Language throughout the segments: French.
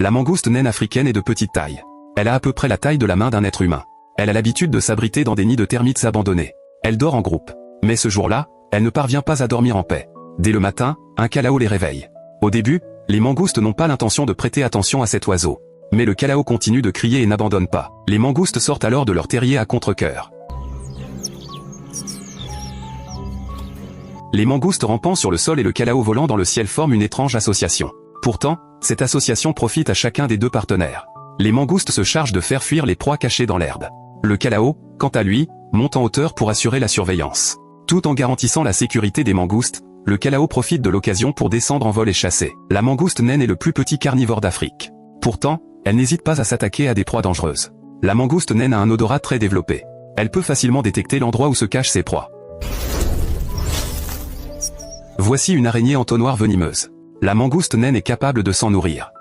La mangouste naine africaine est de petite taille. Elle a à peu près la taille de la main d'un être humain. Elle a l'habitude de s'abriter dans des nids de termites abandonnés. Elle dort en groupe. Mais ce jour-là, elle ne parvient pas à dormir en paix. Dès le matin, un calao les réveille. Au début, les mangoustes n'ont pas l'intention de prêter attention à cet oiseau. Mais le calao continue de crier et n'abandonne pas. Les mangoustes sortent alors de leur terrier à contre-cœur. Les mangoustes rampant sur le sol et le calao volant dans le ciel forment une étrange association. Pourtant, cette association profite à chacun des deux partenaires. Les mangoustes se chargent de faire fuir les proies cachées dans l'herbe. Le calao, quant à lui, monte en hauteur pour assurer la surveillance. Tout en garantissant la sécurité des mangoustes, le calao profite de l'occasion pour descendre en vol et chasser. La mangouste naine est le plus petit carnivore d'Afrique. Pourtant, elle n'hésite pas à s'attaquer à des proies dangereuses. La mangouste naine a un odorat très développé. Elle peut facilement détecter l'endroit où se cachent ses proies. Voici une araignée entonnoir venimeuse. La mangouste naine est capable de s'en nourrir.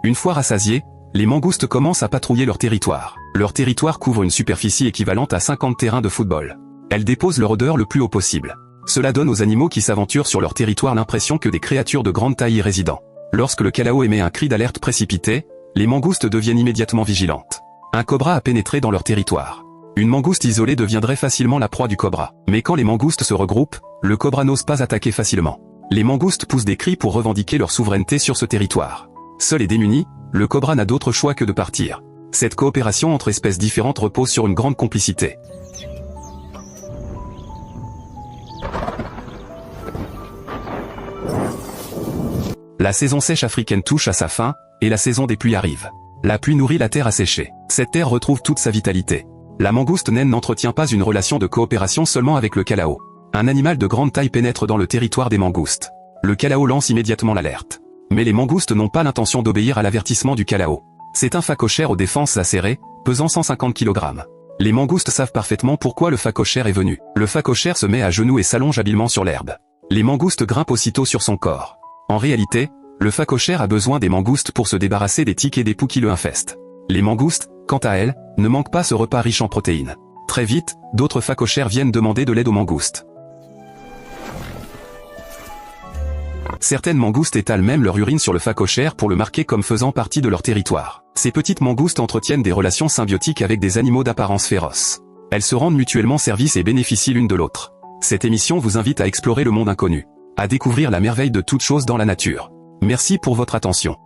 Une fois rassasiées, les mangoustes commencent à patrouiller leur territoire. Leur territoire couvre une superficie équivalente à 50 terrains de football. Elles déposent leur odeur le plus haut possible. Cela donne aux animaux qui s'aventurent sur leur territoire l'impression que des créatures de grande taille y résident. Lorsque le calao émet un cri d'alerte précipité, les mangoustes deviennent immédiatement vigilantes. Un cobra a pénétré dans leur territoire. Une mangouste isolée deviendrait facilement la proie du cobra. Mais quand les mangoustes se regroupent, le cobra n'ose pas attaquer facilement. Les mangoustes poussent des cris pour revendiquer leur souveraineté sur ce territoire. Seul et démuni, le cobra n'a d'autre choix que de partir. Cette coopération entre espèces différentes repose sur une grande complicité. La saison sèche africaine touche à sa fin, et la saison des pluies arrive. La pluie nourrit la terre asséchée. Cette terre retrouve toute sa vitalité. La mangouste naine n'entretient pas une relation de coopération seulement avec le calao. Un animal de grande taille pénètre dans le territoire des mangoustes. Le calao lance immédiatement l'alerte. Mais les mangoustes n'ont pas l'intention d'obéir à l'avertissement du calao. C'est un phacochère aux défenses acérées, pesant 150 kg. Les mangoustes savent parfaitement pourquoi le phacochère est venu. Le phacochère se met à genoux et s'allonge habilement sur l'herbe. Les mangoustes grimpent aussitôt sur son corps. En réalité, le phacochère a besoin des mangoustes pour se débarrasser des tiques et des poux qui le infestent. Les mangoustes, quant à elles, ne manquent pas ce repas riche en protéines. Très vite, d'autres phacochères viennent demander de l'aide aux mangoustes. Certaines mangoustes étalent même leur urine sur le phacochère pour le marquer comme faisant partie de leur territoire. Ces petites mangoustes entretiennent des relations symbiotiques avec des animaux d'apparence féroce. Elles se rendent mutuellement service et bénéficient l'une de l'autre. Cette émission vous invite à explorer le monde inconnu, à découvrir la merveille de toutes choses dans la nature. Merci pour votre attention.